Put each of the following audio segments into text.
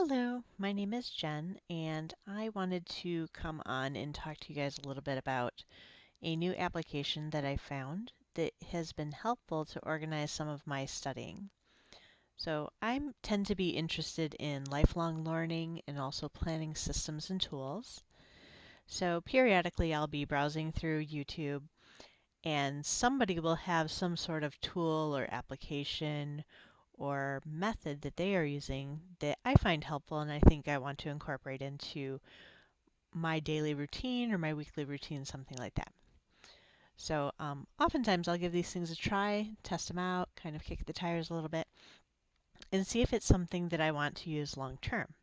Hello, my name is Jen, and I wanted to come on and talk to you guys a little bit about a new application that I found that has been helpful to organize some of my studying. So I tend to be interested in lifelong learning and also planning systems and tools. So periodically I'll be browsing through YouTube and somebody will have some sort of tool or application or method that they are using that I find helpful and I think I want to incorporate into my daily routine or my weekly routine, something like that. So oftentimes I'll give these things a try, test them out, kind of kick the tires a little bit, and see if it's something that I want to use long term.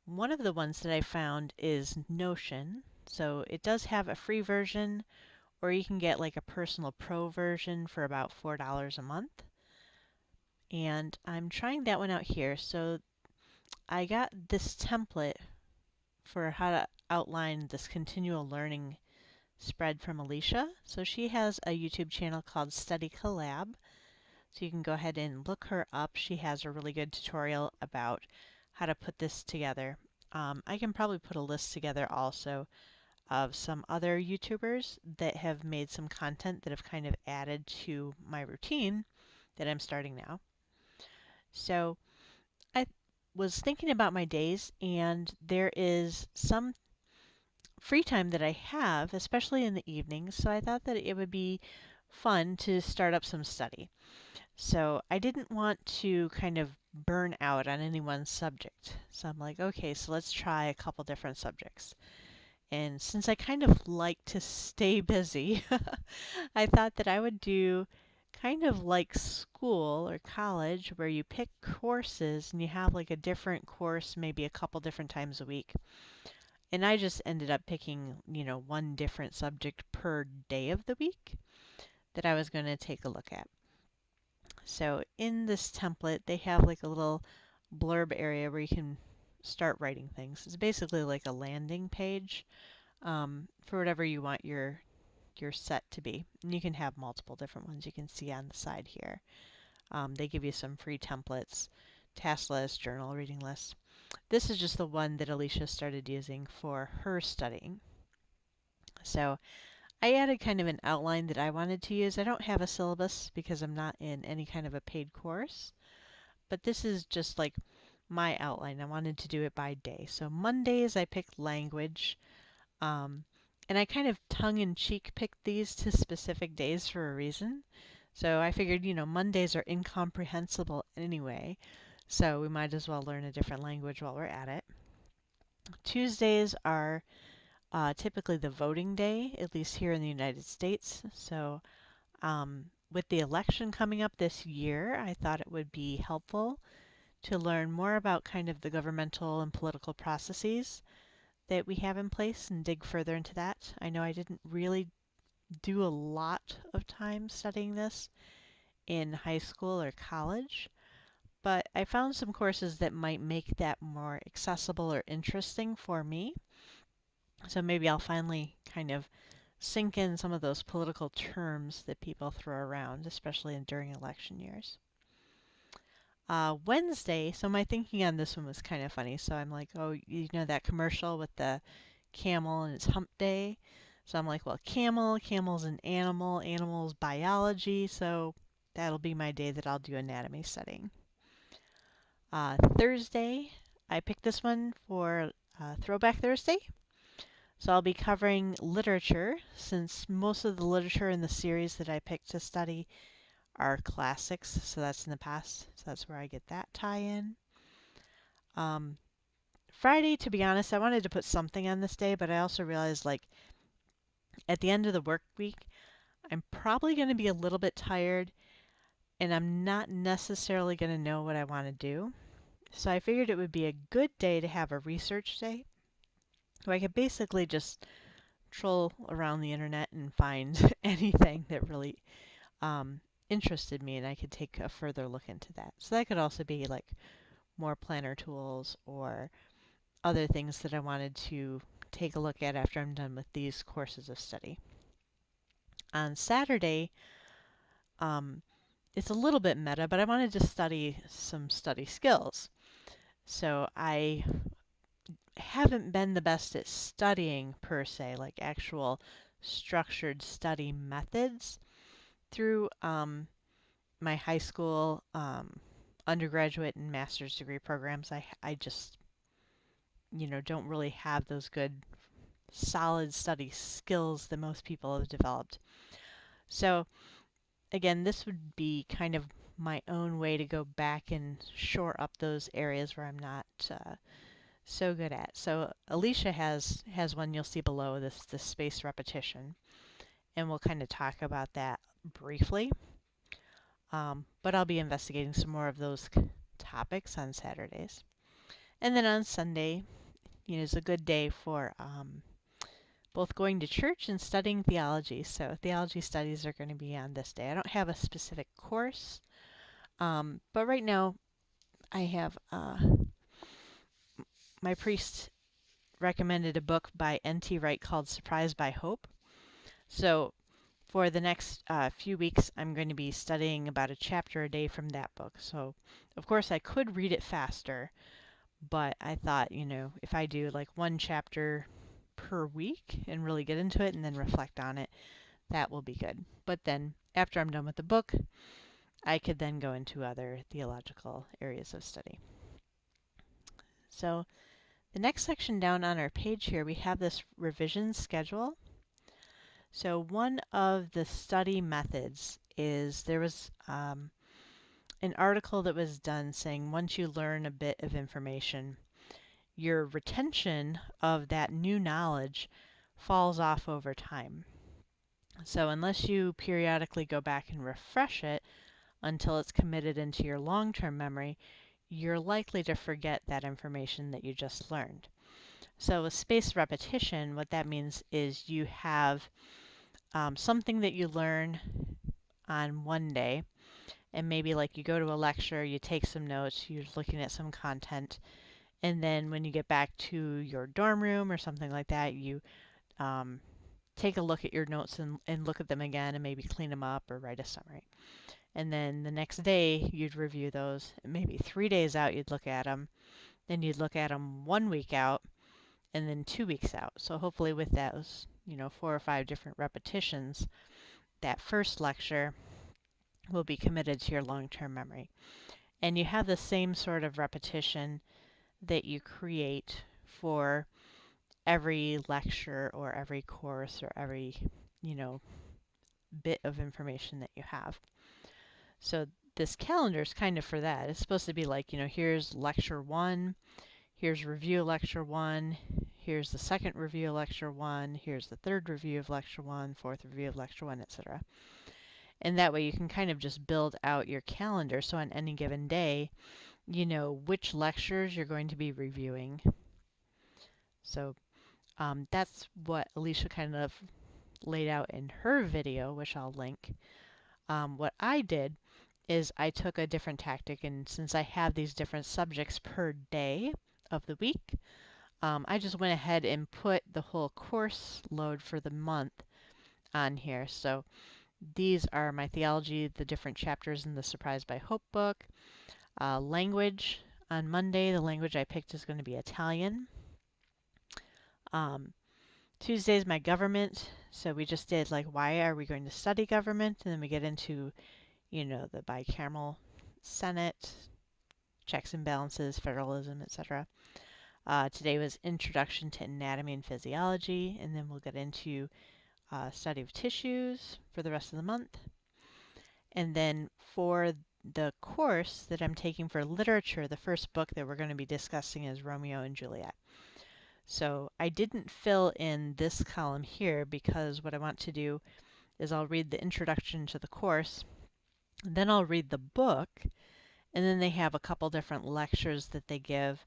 One of the ones that I found is Notion. So it does have a free version, or you can get like a personal pro version for about $4 a month. And I'm trying that one out here. So I got this template for how to outline this continual learning spread from Alicia. So she has a YouTube channel called Study Collab. So you can go ahead and look her up. She has a really good tutorial about how to put this together. I can probably put a list together also of some other YouTubers that have made some content that have kind of added to my routine that I'm starting now. So I was thinking about my days, and there is some free time that I have, especially in the evenings, so I thought that it would be fun to start up some study. So I didn't want to kind of burn out on any one subject. So I'm like, okay, so let's try a couple different subjects. And since I kind of like to stay busy, I thought that I would do kind of like school or college where you pick courses and you have like a different course maybe a couple different times a week. And I just ended up picking, one different subject per day of the week that I was going to take a look at. So in this template, they have like a little blurb area where you can start writing things. It's basically like a landing page for whatever you want your set to be. And you can have multiple different ones you can see on the side here. They give you some free templates, task list, journal, reading list. This is just the one that Alicia started using for her studying. So I added kind of an outline that I wanted to use. I don't have a syllabus because I'm not in any kind of a paid course, but this is just like my outline. I wanted to do it by day. So Mondays I picked language, um, and I kind of tongue-in-cheek picked these to specific days for a reason. So I figured, Mondays are incomprehensible anyway, so we might as well learn a different language while we're at it. Tuesdays are typically the voting day, at least here in the United States. So with the election coming up this year, I thought it would be helpful to learn more about kind of the governmental and political processes that we have in place and dig further into that. I know I didn't really do a lot of time studying this in high school or college, but I found some courses that might make that more accessible or interesting for me. So maybe I'll finally kind of sink in some of those political terms that people throw around, especially during election years. Wednesday, so my thinking on this one was kind of funny. So I'm like, oh, that commercial with the camel and it's hump day. So I'm like, well, camel's an animal, animal's biology. So that'll be my day that I'll do anatomy studying. Thursday, I picked this one for Throwback Thursday. So I'll be covering literature since most of the literature in the series that I picked to study are classics. So that's in the past. So that's where I get that tie in. Um, Friday, to be honest, I wanted to put something on this day, but I also realized like at the end of the work week, I'm probably going to be a little bit tired and I'm not necessarily going to know what I want to do. So I figured it would be a good day to have a research day where I could basically just troll around the internet and find anything that really interested me and I could take a further look into that. So that could also be like more planner tools or other things that I wanted to take a look at after I'm done with these courses of study. On Saturday, um, it's a little bit meta, but I wanted to study some study skills. So I haven't been the best at studying per se, like actual structured study methods through my high school, undergraduate, and master's degree programs. I just, don't really have those good solid study skills that most people have developed. So again, this would be kind of my own way to go back and shore up those areas where I'm not so good at. So Alicia has one you'll see below, this space repetition, and we'll kind of talk about that briefly. But I'll be investigating some more of those topics on Saturdays. And then on Sunday, is a good day for both going to church and studying theology. So theology studies are going to be on this day. I don't have a specific course, but right now I have my priest recommended a book by N.T. Wright called Surprised by Hope. So for the next few weeks, I'm going to be studying about a chapter a day from that book. So of course I could read it faster, but I thought, if I do like one chapter per week and really get into it and then reflect on it, that will be good. But then after I'm done with the book, I could then go into other theological areas of study. So the next section down on our page here, we have this revision schedule. So one of the study methods is there was an article that was done saying once you learn a bit of information, your retention of that new knowledge falls off over time. So unless you periodically go back and refresh it until it's committed into your long-term memory, you're likely to forget that information that you just learned. So with spaced repetition, what that means is you have something that you learn on one day, and maybe like you go to a lecture, you take some notes, you're looking at some content, and then when you get back to your dorm room or something like that, you take a look at your notes and look at them again and maybe clean them up or write a summary. And then the next day, you'd review those. Maybe 3 days out, you'd look at them. Then you'd look at them 1 week out, and then 2 weeks out. So hopefully with those, 4 or 5 different repetitions, that first lecture will be committed to your long-term memory. And you have the same sort of repetition that you create for every lecture or every course or every, bit of information that you have. So this calendar is kind of for that. It's supposed to be like, here's lecture 1, here's review lecture 1, here's the second review of lecture 1, here's the third review of lecture 1, fourth review of lecture 1, etc. And that way you can kind of just build out your calendar so on any given day, you know which lectures you're going to be reviewing. So that's what Alicia kind of laid out in her video, which I'll link. What I did is I took a different tactic, and since I have these different subjects per day of the week, I just went ahead and put the whole course load for the month on here. So these are my theology, the different chapters in the Surprised by Hope book. Language, on Monday, the language I picked is going to be Italian. Tuesday's my government. So we just did like, why are we going to study government? And then we get into, the bicameral Senate, checks and balances, federalism, etc. Today was Introduction to Anatomy and Physiology, and then we'll get into study of tissues for the rest of the month. And then for the course that I'm taking for literature, the first book that we're going to be discussing is Romeo and Juliet. So I didn't fill in this column here because what I want to do is I'll read the introduction to the course, then I'll read the book, and then they have a couple different lectures that they give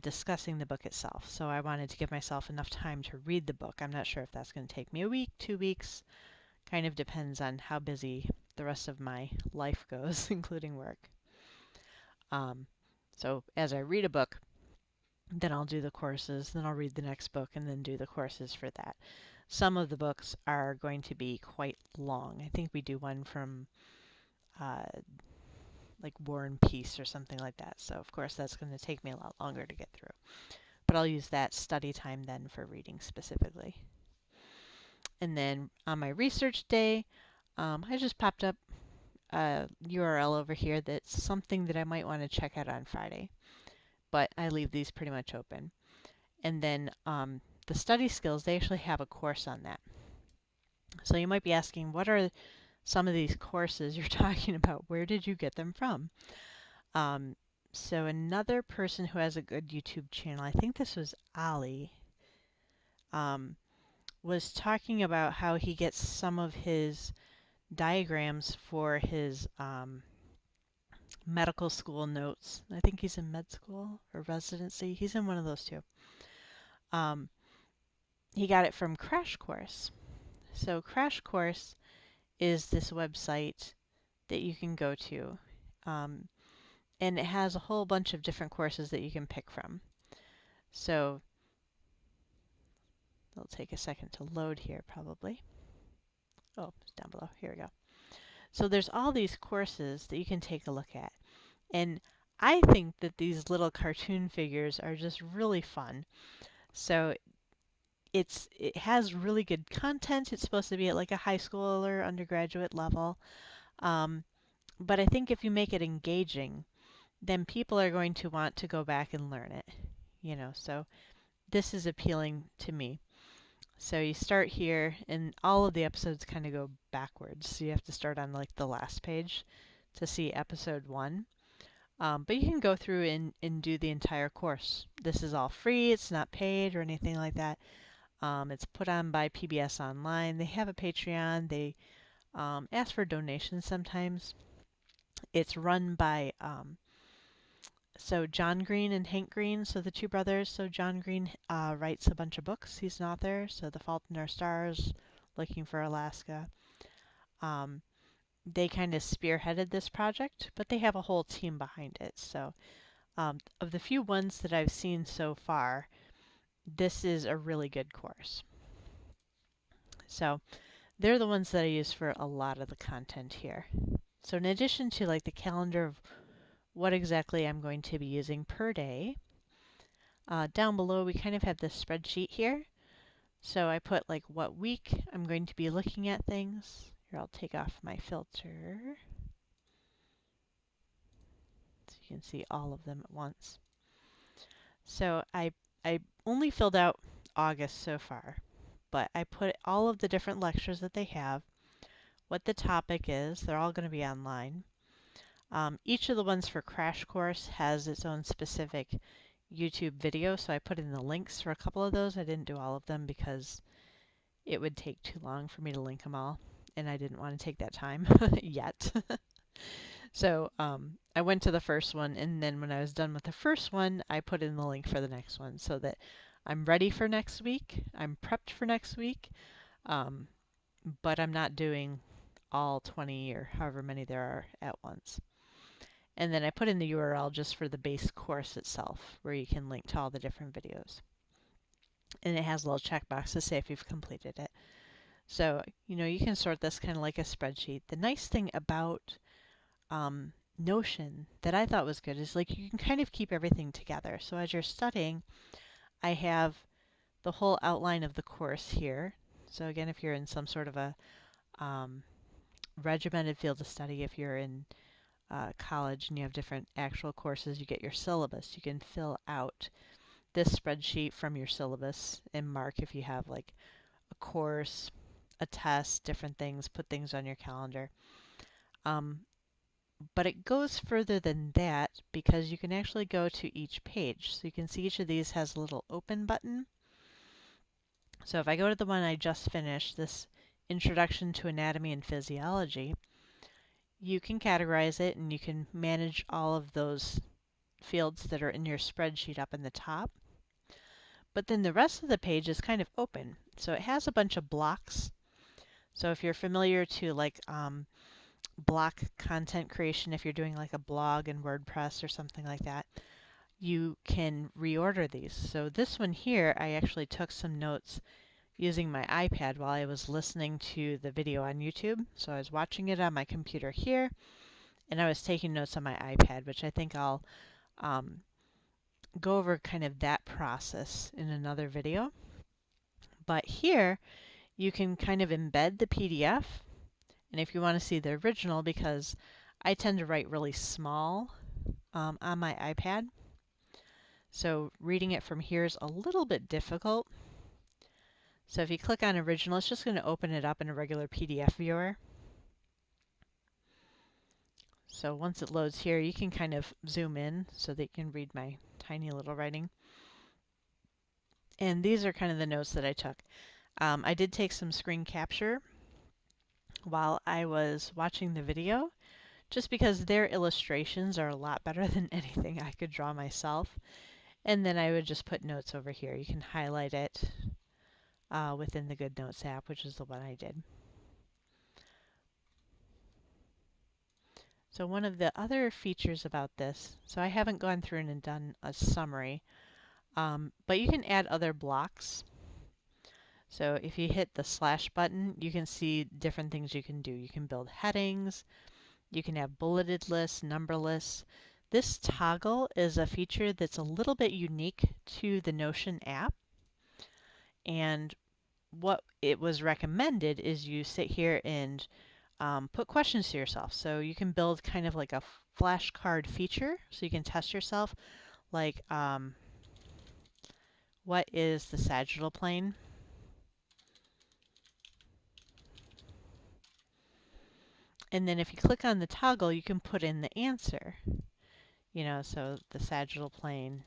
discussing the book itself. So I wanted to give myself enough time to read the book. I'm not sure if that's going to take me a week, 2 weeks, kind of depends on how busy the rest of my life goes, including work. So as I read a book, then I'll do the courses, then I'll read the next book, and then do the courses for that. Some of the books are going to be quite long. I think we do one from like War and Peace or something like that. So of course that's going to take me a lot longer to get through. But I'll use that study time then for reading specifically. And then on my research day, I just popped up a URL over here that's something that I might want to check out on Friday. But I leave these pretty much open. And then the study skills, they actually have a course on that. So you might be asking, what are some of these courses you're talking about? Where did you get them from? So another person who has a good YouTube channel, I think this was Ali, was talking about how he gets some of his diagrams for his medical school notes. I think he's in med school or residency. He's in one of those two. He got it from Crash Course. So Crash Course is this website that you can go to. And it has a whole bunch of different courses that you can pick from. So it'll take a second to load here probably. Oh, it's down below. Here we go. So there's all these courses that you can take a look at. And I think that these little cartoon figures are just really fun. So it has really good content. It's supposed to be at like a high school or undergraduate level. But I think if you make it engaging, then people are going to want to go back and learn it. So this is appealing to me. So you start here, and all of the episodes kind of go backwards. So you have to start on like the last page to see episode 1. But you can go through and do the entire course. This is all free. It's not paid or anything like that. It's put on by PBS Online. They have a Patreon. They ask for donations sometimes. It's run by so John Green and Hank Green, so the two brothers. So John Green writes a bunch of books. He's an author. So The Fault in Our Stars, Looking for Alaska. They kind of spearheaded this project, but they have a whole team behind it. So of the few ones that I've seen so far, this is a really good course. So they're the ones that I use for a lot of the content here. So in addition to like the calendar of what exactly I'm going to be using per day, down below we kind of have this spreadsheet here. So I put like what week I'm going to be looking at things. Here, I'll take off my filter so you can see all of them at once. So I only filled out August so far, but I put all of the different lectures that they have, what the topic is. They're all going to be online. Each of the ones for Crash Course has its own specific YouTube video, so I put in the links for a couple of those. I didn't do all of them because it would take too long for me to link them all, and I didn't want to take that time yet. So I went to the first one, and then when I was done with the first one, I put in the link for the next one so that I'm ready for next week. I'm prepped for next week, but I'm not doing all 20 or however many there are at once. And then I put in the URL just for the base course itself, where you can link to all the different videos. And it has a little checkbox to say if you've completed it. So, you can sort this kind of like a spreadsheet. The nice thing about Notion that I thought was good is like you can kind of keep everything together. So as you're studying, I have the whole outline of the course here. So again, if you're in some sort of a regimented field of study, if you're in college and you have different actual courses, you get your syllabus. You can fill out this spreadsheet from your syllabus and mark if you have like a course, a test, different things, put things on your calendar. But it goes further than that because you can actually go to each page. So you can see each of these has a little open button. So if I go to the one I just finished, this Introduction to Anatomy and Physiology, you can categorize it and you can manage all of those fields that are in your spreadsheet up in the top. But then the rest of the page is kind of open. So it has a bunch of blocks. So if you're familiar to like block content creation, if you're doing like a blog in WordPress or something like that, you can reorder these. So this one here, I actually took some notes using my iPad while I was listening to the video on YouTube. So I was watching it on my computer here, And I was taking notes on my iPad, which I think I'll go over kind of that process in another video. But here you can kind of embed the PDF. And if you want to see the original, because I tend to write really small on my iPad, so reading it from here is a little bit difficult. So if you click on original, it's just going to open it up in a regular PDF viewer. So once it loads here, you can kind of zoom in so that you can read my tiny little writing. And these are kind of the notes that I took. I did take some screen capture while I was watching the video, just because their illustrations are a lot better than anything I could draw myself. And then I would just put notes over here. You can highlight it within the GoodNotes app, which is the one I did. So one of the other features about this, so I haven't gone through and done a summary, but you can add other blocks. So if you hit the slash button, you can see different things you can do. You can build headings, you can have bulleted lists, number lists. This toggle is a feature that's a little bit unique to the Notion app. And what it was recommended is you sit here and put questions to yourself. So you can build kind of like a flashcard feature, so you can test yourself, like what is the sagittal plane? And then if you click on the toggle, you can put in the answer. You know, so the sagittal plane,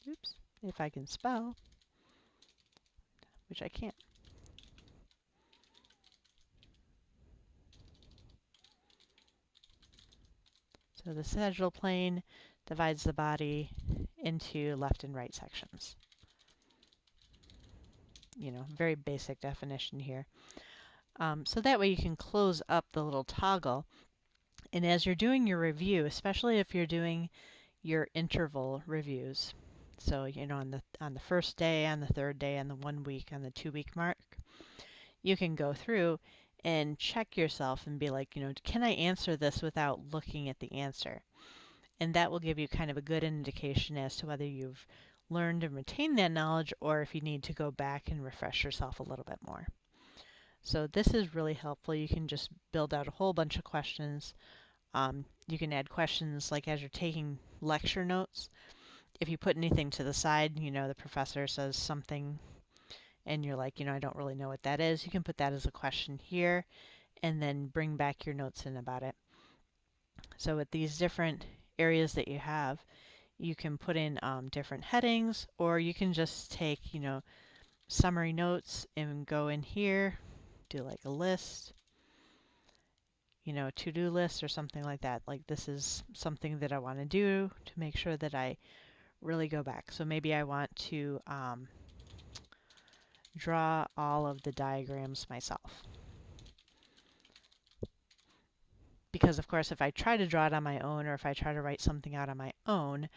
oops, if I can spell, which I can't. So the sagittal plane divides the body into left and right sections. You know, very basic definition here. So that way you can close up the little toggle. And as you're doing your review, especially if you're doing your interval reviews, so you know on the first day, on the third day, on the 1 week, on the 2 week mark, you can go through and check yourself and be like, you know, can I answer this without looking at the answer? And that will give you kind of a good indication as to whether you've learned and retained that knowledge or if you need to go back and refresh yourself a little bit more. So this is really helpful. You can just build out a whole bunch of questions. You can add questions like as you're taking lecture notes. If you put anything to the side, you know, the professor says something and you're like, you know, I don't really know what that is, you can put that as a question here and then bring back your notes in about it. So with these different areas that you have, you can put in different headings, or you can just take, you know, summary notes and go in here, do like a list, you know, to-do list or something like that. Like this is something that I want to do to make sure that I really go back. So maybe I want to draw all of the diagrams myself. Because of course if I try to draw it on my own or if I try to write something out on my own,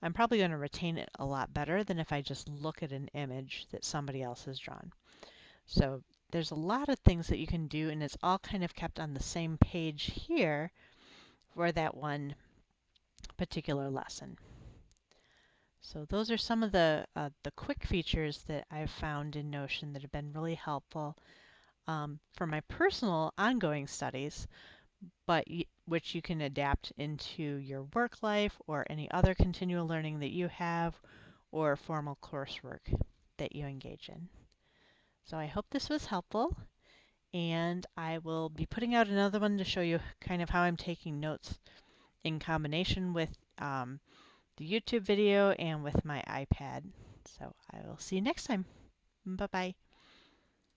I'm probably going to retain it a lot better than if I just look at an image that somebody else has drawn. So there's a lot of things that you can do, and it's all kind of kept on the same page here for that one particular lesson. So those are some of the quick features that I've found in Notion that have been really helpful for my personal ongoing studies, but which you can adapt into your work life or any other continual learning that you have or formal coursework that you engage in. So I hope this was helpful, and I will be putting out another one to show you kind of how I'm taking notes in combination with the YouTube video and with my iPad. So I will see you next time. Bye-bye.